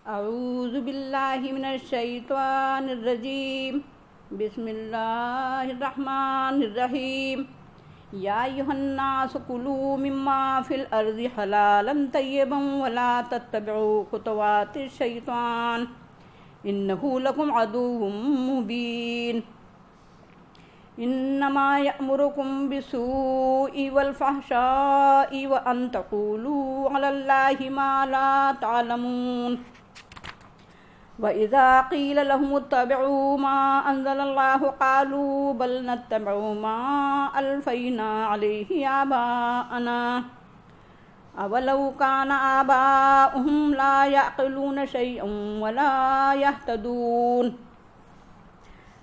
اعوذ باللہ من الشیطان الرجیم بسم اللہ الرحمن الرحیم یا ایھا الناس کلوا مما فی الارض حلالا طیبا ولا تتبعوا خطوات الشیطان انہ لکم عدو مبین انما یأمرکم بالسوء والفحشاء وان تقولوا علی اللہ ما لا تعلمون وَإِذَا قِيلَ لَهُمُ اتَّبِعُوا مَا أَنزَلَ اللَّهُ قَالُوا بَلْ نَتَّبِعُ مَا أَلْفَيْنَا عَلَيْهِ آبَاءَنَا أَوَلَوْ كَانَ آبَاؤُهُمْ لَا يَعْقِلُونَ شَيْئًا وَلَا يَهْتَدُونَ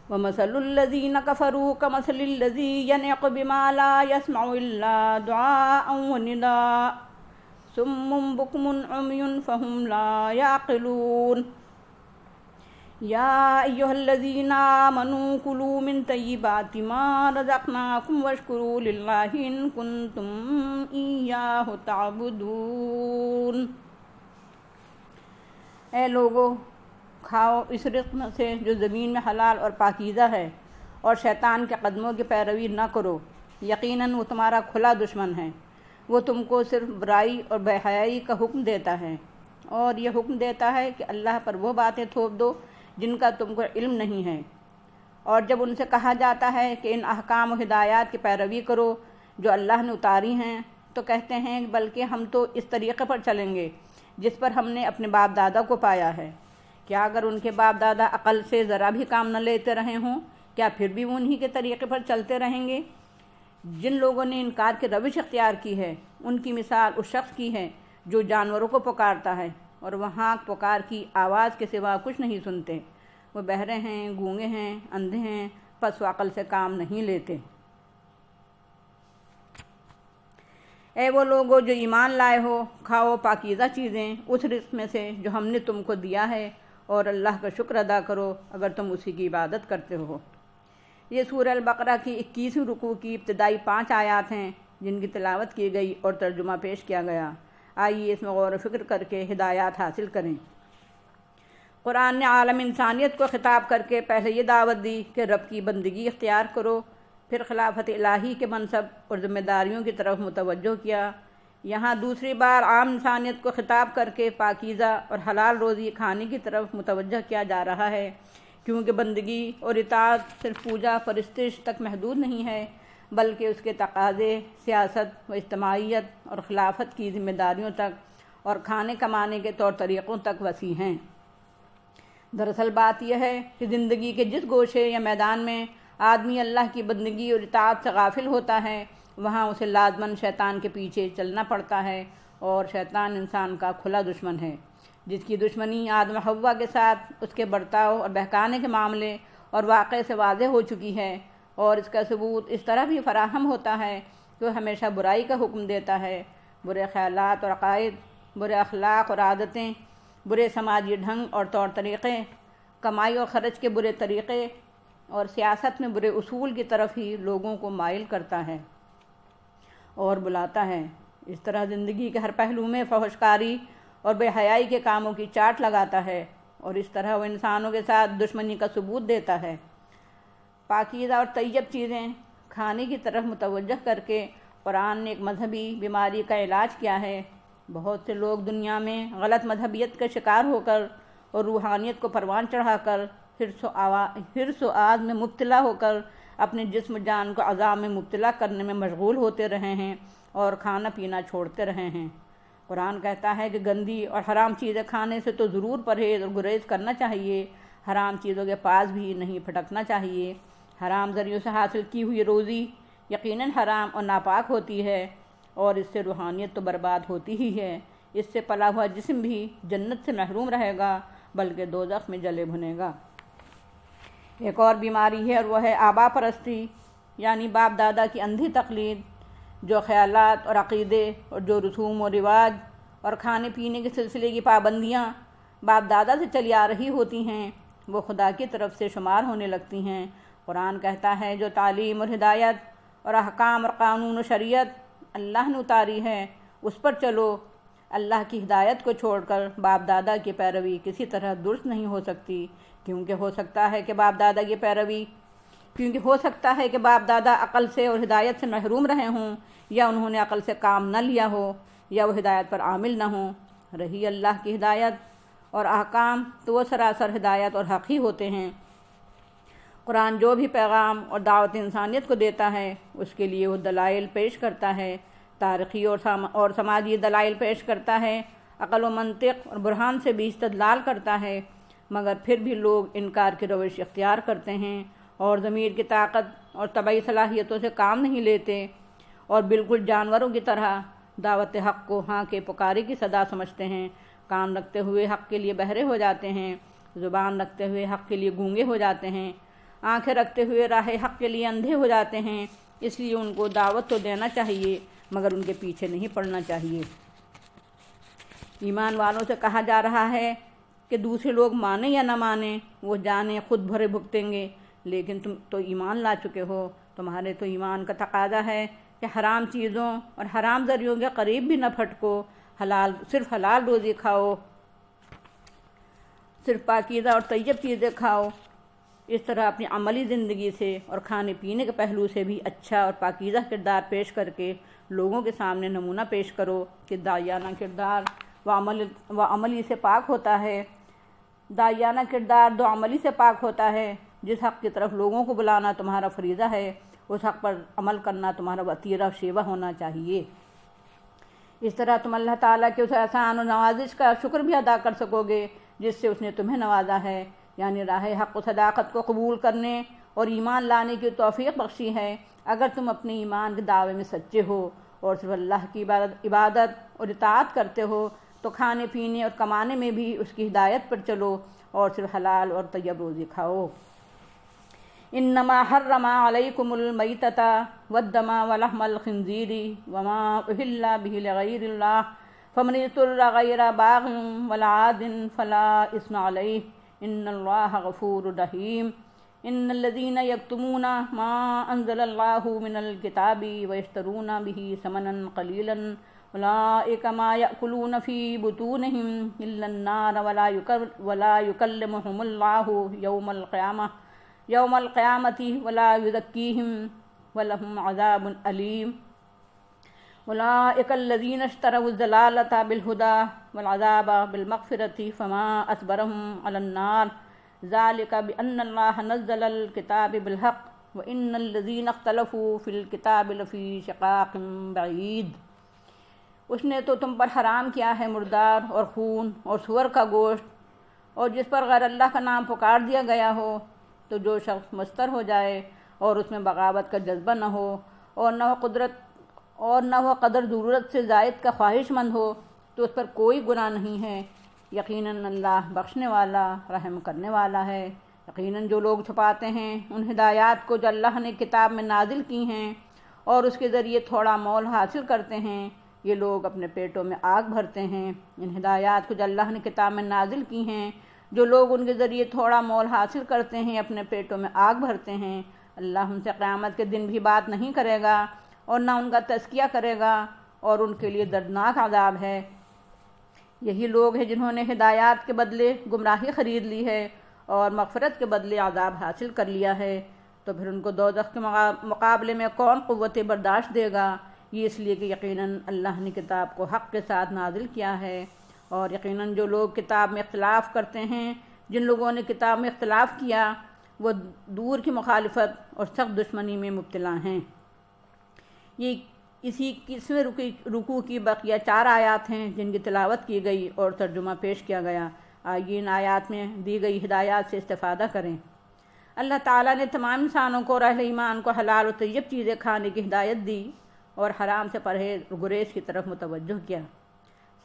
وَمَثَلُ الَّذِينَ كَفَرُوا كَمَثَلِ الَّذِي يَنْعِقُ بِمَا لَا يَسْمَعُ إِلَّا دُعَاءً وَنِدَاءً صُمٌّ بُكْمٌ عُمْيٌ فَهُمْ لَا يَعْقِلُونَ یا ایھا الذین آمنوا کلوا من طیبات ما رزقناکم واشکروا للہ ان کنتم ایاہ تعبدون۔ اے لوگو، کھاؤ اس رزق سے جو زمین میں حلال اور پاکیزہ ہے، اور شیطان کے قدموں کی پیروی نہ کرو، یقیناً وہ تمہارا کھلا دشمن ہے۔ وہ تم کو صرف برائی اور بے حیائی کا حکم دیتا ہے، اور یہ حکم دیتا ہے کہ اللہ پر وہ باتیں تھوپ دو جن کا تم کو علم نہیں ہے۔ اور جب ان سے کہا جاتا ہے کہ ان احکام و ہدایات کی پیروی کرو جو اللہ نے اتاری ہیں، تو کہتے ہیں بلکہ ہم تو اس طریقے پر چلیں گے جس پر ہم نے اپنے باپ دادا کو پایا ہے۔ کیا اگر ان کے باپ دادا عقل سے ذرا بھی کام نہ لیتے رہے ہوں، کیا پھر بھی وہ انہی کے طریقے پر چلتے رہیں گے؟ جن لوگوں نے انکار کی روش اختیار کی ہے، ان کی مثال اس شخص کی ہے جو جانوروں کو پکارتا ہے اور وہاں پکار کی آواز کے سوا کچھ نہیں سنتے۔ وہ بہرے ہیں، گونگے ہیں، اندھے ہیں، پس وہ عقل سے کام نہیں لیتے۔ اے وہ لوگو جو ایمان لائے ہو، کھاؤ پاکیزہ چیزیں اس رزق میں سے جو ہم نے تم کو دیا ہے، اور اللہ کا شکر ادا کرو اگر تم اسی کی عبادت کرتے ہو۔ یہ سورہ البقرہ کی 21ویں رکوع کی ابتدائی 5 آیات ہیں جن کی تلاوت کی گئی اور ترجمہ پیش کیا گیا۔ آئیے اس میں غور و فکر کر کے ہدایات حاصل کریں۔ قرآن نے عالم انسانیت کو خطاب کر کے پہلے یہ دعوت دی کہ رب کی بندگی اختیار کرو، پھر خلافت الہی کے منصب اور ذمہ داریوں کی طرف متوجہ کیا۔ یہاں دوسری بار عام انسانیت کو خطاب کر کے پاکیزہ اور حلال روزی کھانے کی طرف متوجہ کیا جا رہا ہے، کیونکہ بندگی اور اطاعت صرف پوجا پرستش تک محدود نہیں ہے، بلکہ اس کے تقاضے سیاست و اجتماعیت اور خلافت کی ذمہ داریوں تک اور کھانے کمانے کے طور طریقوں تک وسیع ہیں۔ دراصل بات یہ ہے کہ زندگی کے جس گوشے یا میدان میں آدمی اللہ کی بندگی اور اطاعت سے غافل ہوتا ہے، وہاں اسے لازماً شیطان کے پیچھے چلنا پڑتا ہے، اور شیطان انسان کا کھلا دشمن ہے، جس کی دشمنی آدم و حوا کے ساتھ اس کے برتاؤ اور بہکانے کے معاملے اور واقعے سے واضح ہو چکی ہے، اور اس کا ثبوت اس طرح بھی فراہم ہوتا ہے کہ وہ ہمیشہ برائی کا حکم دیتا ہے۔ برے خیالات اور عقائد، برے اخلاق اور عادتیں، برے سماجی ڈھنگ اور طور طریقے، کمائی اور خرچ کے برے طریقے اور سیاست میں برے اصول کی طرف ہی لوگوں کو مائل کرتا ہے اور بلاتا ہے۔ اس طرح زندگی کے ہر پہلو میں فحش کاری اور بے حیائی کے کاموں کی چاٹ لگاتا ہے، اور اس طرح وہ انسانوں کے ساتھ دشمنی کا ثبوت دیتا ہے۔ پاکیزہ اور طیب چیزیں کھانے کی طرف متوجہ کر کے قرآن نے ایک مذہبی بیماری کا علاج کیا ہے۔ بہت سے لوگ دنیا میں غلط مذہبیت کا شکار ہو کر اور روحانیت کو پروان چڑھا کر حرص و آز میں مبتلا ہو کر اپنے جسم جان کو عذاب میں مبتلا کرنے میں مشغول ہوتے رہے ہیں اور کھانا پینا چھوڑتے رہے ہیں۔ قرآن کہتا ہے کہ گندی اور حرام چیزیں کھانے سے تو ضرور پرہیز اور گریز کرنا چاہیے، حرام چیزوں کے پاس بھی نہیں پھٹکنا چاہیے۔ حرام ذریعوں سے حاصل کی ہوئی روزی یقیناً حرام اور ناپاک ہوتی ہے، اور اس سے روحانیت تو برباد ہوتی ہی ہے۔ اس سے پلا ہوا جسم بھی جنت سے محروم رہے گا، بلکہ دوزخ میں جلے بھنے گا۔ ایک اور بیماری ہے، اور وہ ہے آبا پرستی، یعنی باپ دادا کی اندھی تقلید، جو خیالات اور عقیدے اور جو رسوم و رواج اور کھانے پینے کے سلسلے کی پابندیاں باپ دادا سے چلی آ رہی ہوتی ہیں، وہ خدا کی طرف سے شمار ہونے لگتی ہیں۔ قرآن کہتا ہے جو تعلیم اور ہدایت اور احکام اور قانون و شریعت اللہ نے اتاری ہے اس پر چلو، اللہ کی ہدایت کو چھوڑ کر باپ دادا کی پیروی کسی طرح درست نہیں ہو سکتی، کیونکہ ہو سکتا ہے کہ باپ دادا عقل سے اور ہدایت سے محروم رہے ہوں، یا انہوں نے عقل سے کام نہ لیا ہو، یا وہ ہدایت پر عامل نہ ہوں۔ رہی اللہ کی ہدایت اور احکام تو وہ سراسر ہدایت اور حق ہی ہوتے ہیں۔ قرآن جو بھی پیغام اور دعوت انسانیت کو دیتا ہے اس کے لیے وہ دلائل پیش کرتا ہے، تاریخی اور سماجی دلائل پیش کرتا ہے، عقل و منطق اور برہان سے بھی استدلال کرتا ہے، مگر پھر بھی لوگ انکار کی روش اختیار کرتے ہیں اور ضمیر کی طاقت اور طبعی صلاحیتوں سے کام نہیں لیتے، اور بالکل جانوروں کی طرح دعوت حق کو ہاں کے پکارے کی صدا سمجھتے ہیں، کان رکھتے ہوئے حق کے لیے بہرے ہو جاتے ہیں، زبان رکھتے ہوئے حق کے لیے گونگے ہو جاتے ہیں، آنکھیں رکھتے ہوئے راہ حق کے لیے اندھے ہو جاتے ہیں۔ اس لیے ان کو دعوت تو دینا چاہیے مگر ان کے پیچھے نہیں پڑنا چاہیے۔ ایمان والوں سے کہا جا رہا ہے کہ دوسرے لوگ مانیں یا نہ مانیں وہ جانیں خود بھرے بھگتیں گے، لیکن تم تو ایمان لا چکے ہو، تمہارے تو ایمان کا تقاضا ہے کہ حرام چیزوں اور حرام ذریعوں کے قریب بھی نہ پھٹکو، صرف حلال روزی کھاؤ، صرف پاکیزہ اور طیب چیزیں کھاؤ۔ اس طرح اپنی عملی زندگی سے اور کھانے پینے کے پہلو سے بھی اچھا اور پاکیزہ کردار پیش کر کے لوگوں کے سامنے نمونہ پیش کرو کہ داعیانہ کردار و عملی سے پاک ہوتا ہے۔ داعیانہ کردار دو عملی سے پاک ہوتا ہے۔ جس حق کی طرف لوگوں کو بلانا تمہارا فریضہ ہے اس حق پر عمل کرنا تمہارا وطیرہ شیوہ ہونا چاہیے۔ اس طرح تم اللہ تعالیٰ کے اس احسان و نوازش کا شکر بھی ادا کر سکو گے جس سے اس نے تمہیں نوازا ہے، یعنی راہ حق و صداقت کو قبول کرنے اور ایمان لانے کی توفیق بخشی ہے۔ اگر تم اپنے ایمان کے دعوے میں سچے ہو اور صرف اللہ کی عبادت اور اطاعت کرتے ہو تو کھانے پینے اور کمانے میں بھی اس کی ہدایت پر چلو اور صرف حلال اور طیب روزی کھاؤ۔ انما حرم علیکم المیتۃ والدم ولحم الخنزیر وما اہل به لغیر اللہ فمن اضطر غیر باغ ولا عاد فلا اثم علیہ ان اللہ غفور رحیم۔ ان الذین یکتمون ما انزل اللہ من الکتاب ویشترون به ثمنا قلیلا اولئک ما یأکلون فی بطونہم الا النار ولا یکلمہم اللہ یوم القیامۃ ولا یزکیہم ولہم عذاب علیم۔ اولئک الذین اشتروا الضلالۃ بالہدی والعذاب بالمغفرۃ فما اصبرہم علی النار ذلک بأن اللہ نزل الکتاب بالحق وإن الذین اختلفوا فی الکتاب لفی شقاق بعید۔ اس نے تو تم پر حرام کیا ہے مردار اور خون اور سور کا گوشت، اور جس پر غیر اللہ کا نام پکار دیا گیا ہو، تو جو شخص مستر ہو جائے اور اس میں بغاوت کا جذبہ نہ ہو اور نہ وہ قدر ضرورت سے زائد کا خواہش مند ہو تو اس پر کوئی گناہ نہیں ہے۔ یقیناً اللہ بخشنے والا رحم کرنے والا ہے۔ یقیناً جو لوگ چھپاتے ہیں ان ہدایات کو جو اللہ نے کتاب میں نازل کی ہیں اور اس کے ذریعے تھوڑا مول حاصل کرتے ہیں، یہ لوگ اپنے پیٹوں میں آگ بھرتے ہیں۔ ان ہدایات کو جو اللہ نے کتاب میں نازل کی ہیں، جو لوگ ان کے ذریعے تھوڑا مول حاصل کرتے ہیں اپنے پیٹوں میں آگ بھرتے ہیں، اللہ ان سے قیامت کے دن بھی بات نہیں کرے گا اور نہ ان کا تزکیہ کرے گا اور ان کے لیے دردناک عذاب ہے۔ یہی لوگ ہیں جنہوں نے ہدایات کے بدلے گمراہی خرید لی ہے اور مغفرت کے بدلے عذاب حاصل کر لیا ہے، تو پھر ان کو دوزخ کے مقابلے میں کون قوت برداشت دے گا؟ یہ اس لیے کہ یقیناً اللہ نے کتاب کو حق کے ساتھ نازل کیا ہے، اور یقیناً جو لوگ کتاب میں اختلاف کرتے ہیں، جن لوگوں نے کتاب میں اختلاف کیا وہ دور کی مخالفت اور سخت دشمنی میں مبتلا ہیں۔ یہ اسی 21ویں رکوع کی بقیہ 4 آیات ہیں جن کی تلاوت کی گئی اور ترجمہ پیش کیا گیا۔ آئیے ان آیات میں دی گئی ہدایات سے استفادہ کریں۔ اللہ تعالیٰ نے تمام انسانوں کو اور اہل ایمان کو حلال و طیب چیزیں کھانے کی ہدایت دی اور حرام سے پرہیز گریز کی طرف متوجہ کیا۔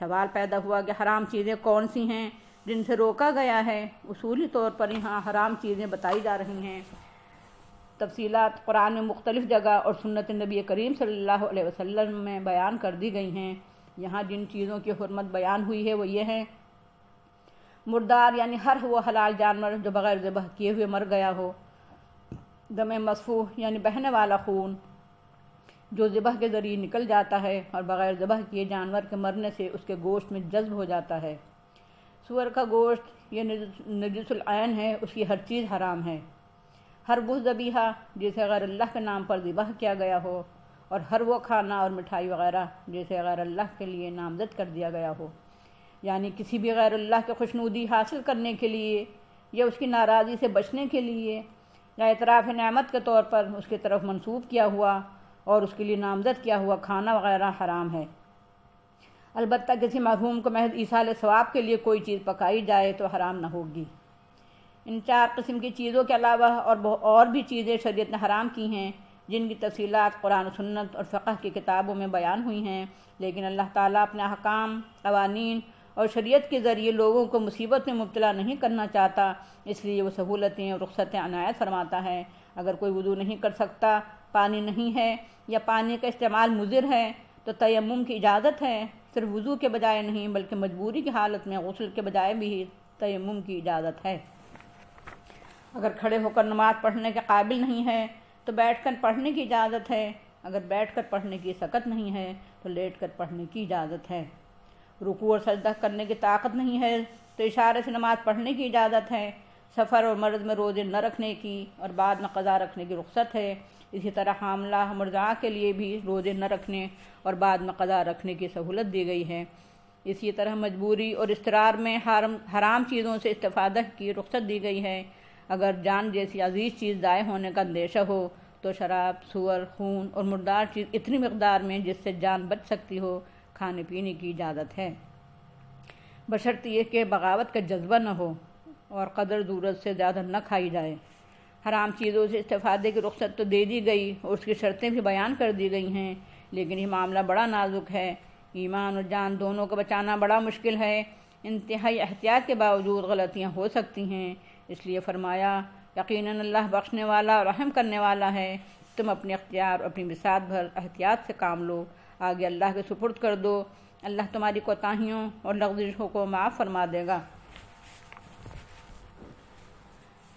سوال پیدا ہوا کہ حرام چیزیں کون سی ہیں جن سے روکا گیا ہے؟ اصولی طور پر یہاں حرام چیزیں بتائی جا رہی ہیں۔ تفصیلات قرآن میں مختلف جگہ اور سنت نبی کریم صلی اللہ علیہ وسلم میں بیان کر دی گئی ہیں۔ یہاں جن چیزوں کی حرمت بیان ہوئی ہے وہ یہ ہیں: مردار یعنی ہر وہ حلال جانور جو بغیر ذبح کیے ہوئے مر گیا ہو، دم مسفوح یعنی بہنے والا خون، جو ذبح کے ذریعے نکل جاتا ہے اور بغیر ذبح کیے جانور کے مرنے سے اس کے گوشت میں جذب ہو جاتا ہے۔ سور کا گوشت یہ نجس العین ہے، اس کی ہر چیز حرام ہے۔ ہر وہ ذبیحہ جسے غیر اللہ کے نام پر ذبح کیا گیا ہو، اور ہر وہ کھانا اور مٹھائی وغیرہ جسے غیر اللہ کے لیے نامزد کر دیا گیا ہو، یعنی کسی بھی غیر اللہ کے خوشنودی حاصل کرنے کے لیے یا اس کی ناراضی سے بچنے کے لیے یا اعتراف نعمت کے طور پر اس کی طرف منسوب کیا ہوا اور اس کے لیے نامزد کیا ہوا کھانا وغیرہ حرام ہے۔ البتہ کسی مرحوم کو محض ایصال ثواب کے لیے کوئی چیز پکائی جائے تو حرام نہ ہوگی۔ ان 4 قسم کی چیزوں کے علاوہ اور بھی چیزیں شریعت نے حرام کی ہیں جن کی تفصیلات قرآن و سنت اور فقہ کی کتابوں میں بیان ہوئی ہیں، لیکن اللہ تعالیٰ اپنے احکام، قوانین اور شریعت کے ذریعے لوگوں کو مصیبت میں مبتلا نہیں کرنا چاہتا، اس لیے وہ سہولتیں اور رخصتیں عنایت فرماتا ہے۔ اگر کوئی وضو نہیں کر سکتا، پانی نہیں ہے یا پانی کا استعمال مضر ہے تو تیمم کی اجازت ہے۔ صرف وضو کے بجائے نہیں بلکہ مجبوری کی حالت میں غسل کے بجائے بھی تیمم کی اجازت ہے۔ اگر کھڑے ہو کر نماز پڑھنے کے قابل نہیں ہے تو بیٹھ کر پڑھنے کی اجازت ہے۔ اگر بیٹھ کر پڑھنے کی سکت نہیں ہے تو لیٹ کر پڑھنے کی اجازت ہے۔ رکوع اور سجدہ کرنے کی طاقت نہیں ہے تو اشارے سے نماز پڑھنے کی اجازت ہے۔ سفر اور مرض میں روزے نہ رکھنے کی اور بعد میں قضا رکھنے کی رخصت ہے۔ اسی طرح حاملہ مرضعہ کے لیے بھی روزے نہ رکھنے اور بعد میں قضا رکھنے کی سہولت دی گئی ہے۔ اسی طرح مجبوری اور اضطرار میں حرام چیزوں سے استفادہ کی رخصت دی گئی ہے۔ اگر جان جیسی عزیز چیز ضائع ہونے کا اندیشہ ہو تو شراب، سور، خون اور مردار چیز اتنی مقدار میں جس سے جان بچ سکتی ہو کھانے پینے کی اجازت ہے، بشرط یہ کہ بغاوت کا جذبہ نہ ہو اور قدر ضرورت سے زیادہ نہ کھائی جائے۔ حرام چیزوں سے استفادے کی رخصت تو دے دی گئی اور اس کی شرطیں بھی بیان کر دی گئی ہیں، لیکن یہ معاملہ بڑا نازک ہے۔ ایمان اور جان دونوں کو بچانا بڑا مشکل ہے۔ انتہائی احتیاط کے باوجود غلطیاں ہو سکتی ہیں، اس لیے فرمایا یقیناً اللہ بخشنے والا اور رحم کرنے والا ہے۔ تم اپنے اختیار اور اپنی بساط بھر احتیاط سے کام لو، آگے اللہ کے سپرد کر دو، اللہ تمہاری کوتاہیوں اور لغزشوں کو معاف فرما دے گا۔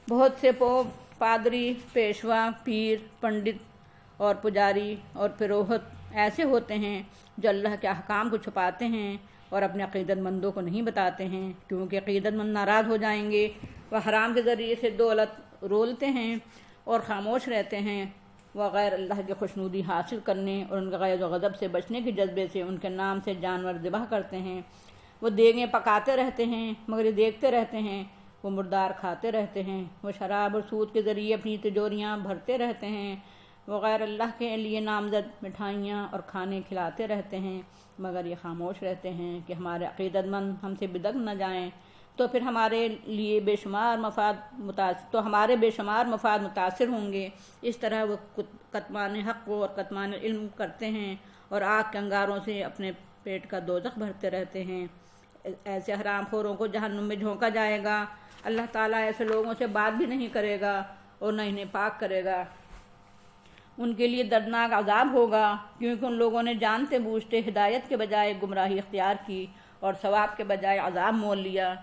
بہت سے پوپ، پادری، پیشوا، پیر، پنڈت اور پجاری اور پروہت ایسے ہوتے ہیں جو اللہ کے احکام کو چھپاتے ہیں اور اپنے عقیدت مندوں کو نہیں بتاتے ہیں، کیونکہ عقیدت مند ناراض ہو جائیں گے۔ وہ حرام کے ذریعے سے دولت رولتے ہیں اور خاموش رہتے ہیں۔ وہ غیر اللہ کی خوشنودی حاصل کرنے اور ان کے غیظ و غضب سے بچنے کے جذبے سے ان کے نام سے جانور ذبح کرتے ہیں۔ وہ دیگیں پکاتے رہتے ہیں مگر یہ دیکھتے رہتے ہیں، وہ مردار کھاتے رہتے ہیں، وہ شراب اور سود کے ذریعے اپنی تجوریاں بھرتے رہتے ہیں، وہ غیر اللہ کے لیے نامزد مٹھائیاں اور کھانے کھلاتے رہتے ہیں مگر یہ خاموش رہتے ہیں کہ ہمارے عقیدت مند ہم سے بدک نہ جائیں، تو پھر ہمارے بے شمار مفاد متاثر ہوں گے۔ اس طرح وہ کتمان حق اور کتمان علم کرتے ہیں اور آگ کے انگاروں سے اپنے پیٹ کا دوزخ بھرتے رہتے ہیں۔ ایسے حرام خوروں کو جہنم میں جھونکا جائے گا۔ اللہ تعالیٰ ایسے لوگوں سے بات بھی نہیں کرے گا اور نہ انہیں پاک کرے گا۔ ان کے لیے دردناک عذاب ہوگا، کیونکہ ان لوگوں نے جانتے بوجھتے ہدایت کے بجائے گمراہی اختیار کی اور ثواب کے بجائے عذاب مول لیا۔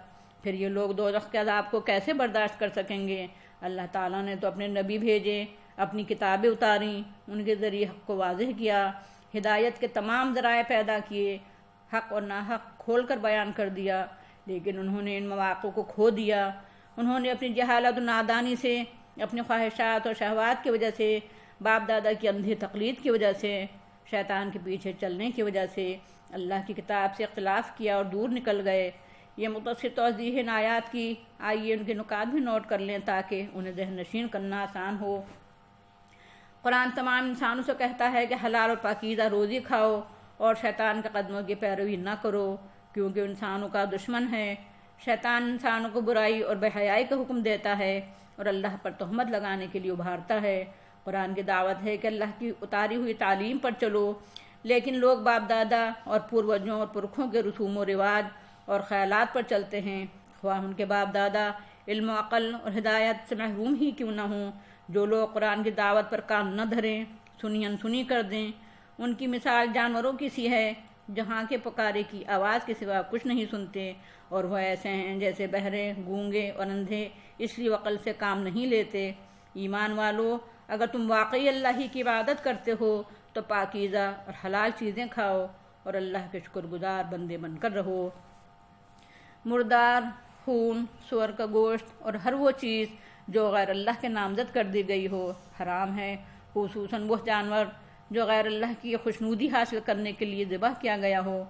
پھر یہ لوگ دوزخ کے عذاب کو کیسے برداشت کر سکیں گے؟ اللہ تعالیٰ نے تو اپنے نبی بھیجے، اپنی کتابیں اتاریں، ان کے ذریعے حق کو واضح کیا، ہدایت کے تمام ذرائع پیدا کیے، حق اور ناحق کھول کر بیان کر دیا، لیکن انہوں نے ان مواقع کو کھو دیا۔ انہوں نے اپنی جہالت و نادانی سے، اپنی خواہشات اور شہوات کی وجہ سے، باپ دادا کی اندھی تقلید کی وجہ سے، شیطان کے پیچھے چلنے کی وجہ سے اللہ کی کتاب سے اختلاف کیا اور دور نکل گئے۔ یہ مختصر توضیح ان آیات کی، آئیے ان کے نکات بھی نوٹ کر لیں تاکہ انہیں ذہن نشین کرنا آسان ہو۔ قرآن تمام انسانوں سے کہتا ہے کہ حلال اور پاکیزہ روزی کھاؤ اور شیطان کے قدموں کی پیروی نہ کرو، کیونکہ انسانوں کا دشمن ہے۔ شیطان انسانوں کو برائی اور بے حیائی کا حکم دیتا ہے اور اللہ پر تہمت لگانے کے لیے ابھارتا ہے۔ قرآن کی دعوت ہے کہ اللہ کی اتاری ہوئی تعلیم پر چلو، لیکن لوگ باپ دادا اور پروجوں اور پرکھوں کے رسوم و رواج اور خیالات پر چلتے ہیں، خواہ ان کے باپ دادا علم و عقل اور ہدایت سے محروم ہی کیوں نہ ہوں۔ جو لوگ قرآن کی دعوت پر کان نہ دھریں، سنی انسنی کر دیں، ان کی مثال جانوروں کی سی ہے جہاں کے پکارے کی آواز کے سوا کچھ نہیں سنتے، اور وہ ایسے ہیں جیسے بہرے، گونگے اور اندھے، اس لیے عقل سے کام نہیں لیتے۔ ایمان والو، اگر تم واقعی اللہ ہی کی عبادت کرتے ہو تو پاکیزہ اور حلال چیزیں کھاؤ اور اللہ کے شکر گزار بندے بن کر رہو۔ مردار، خون، سور کا گوشت اور ہر وہ چیز جو غیر اللہ کے نامزد کر دی گئی ہو حرام ہے، خصوصاً وہ جانور جو غیر اللہ کی خوشنودی حاصل کرنے کے لیے ذبح کیا گیا ہو۔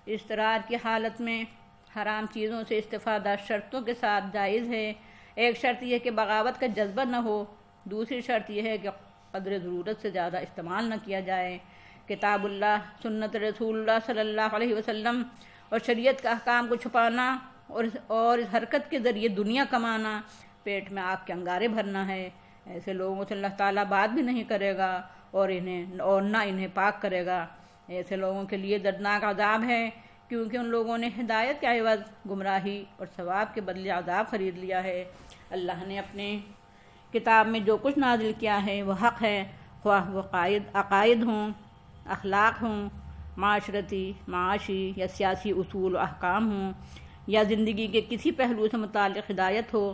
اضطرار کی حالت میں حرام چیزوں سے استفادہ شرطوں کے ساتھ جائز ہے۔ ایک شرط یہ کہ بغاوت کا جذبہ نہ ہو، دوسری شرط یہ ہے کہ قدر ضرورت سے زیادہ استعمال نہ کیا جائے۔ کتاب اللہ، سنت رسول اللہ صلی اللہ علیہ وسلم اور شریعت کے احکام کو چھپانا اور اس حرکت کے ذریعے دنیا کمانا پیٹ میں آگ کے انگارے بھرنا ہے۔ ایسے لوگوں سے اللہ تعالیٰ بات بھی نہیں کرے گا اور نہ انہیں پاک کرے گا۔ ایسے لوگوں کے لیے دردناک عذاب ہے، کیونکہ ان لوگوں نے ہدایت کے عوض گمراہی اور ثواب کے بدلے عذاب خرید لیا ہے۔ اللہ نے اپنے کتاب میں جو کچھ نازل کیا ہے وہ حق ہے، خواہ وہ عقائد ہوں، اخلاق ہوں، معاشرتی، معاشی یا سیاسی اصول و احکام ہوں، یا زندگی کے کسی پہلو سے متعلق ہدایت ہو۔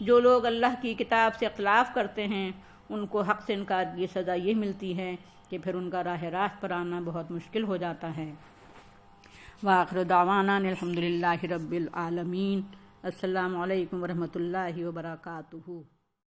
جو لوگ اللہ کی کتاب سے اختلاف کرتے ہیں ان کو حق سے انکار کی سزا یہ ملتی ہے کہ پھر ان کا راہ راست پر آنا بہت مشکل ہو جاتا ہے۔ وآخر دعوانا الحمدللہ رب العالمین۔ السلام علیکم ورحمۃ اللہ وبرکاتہ۔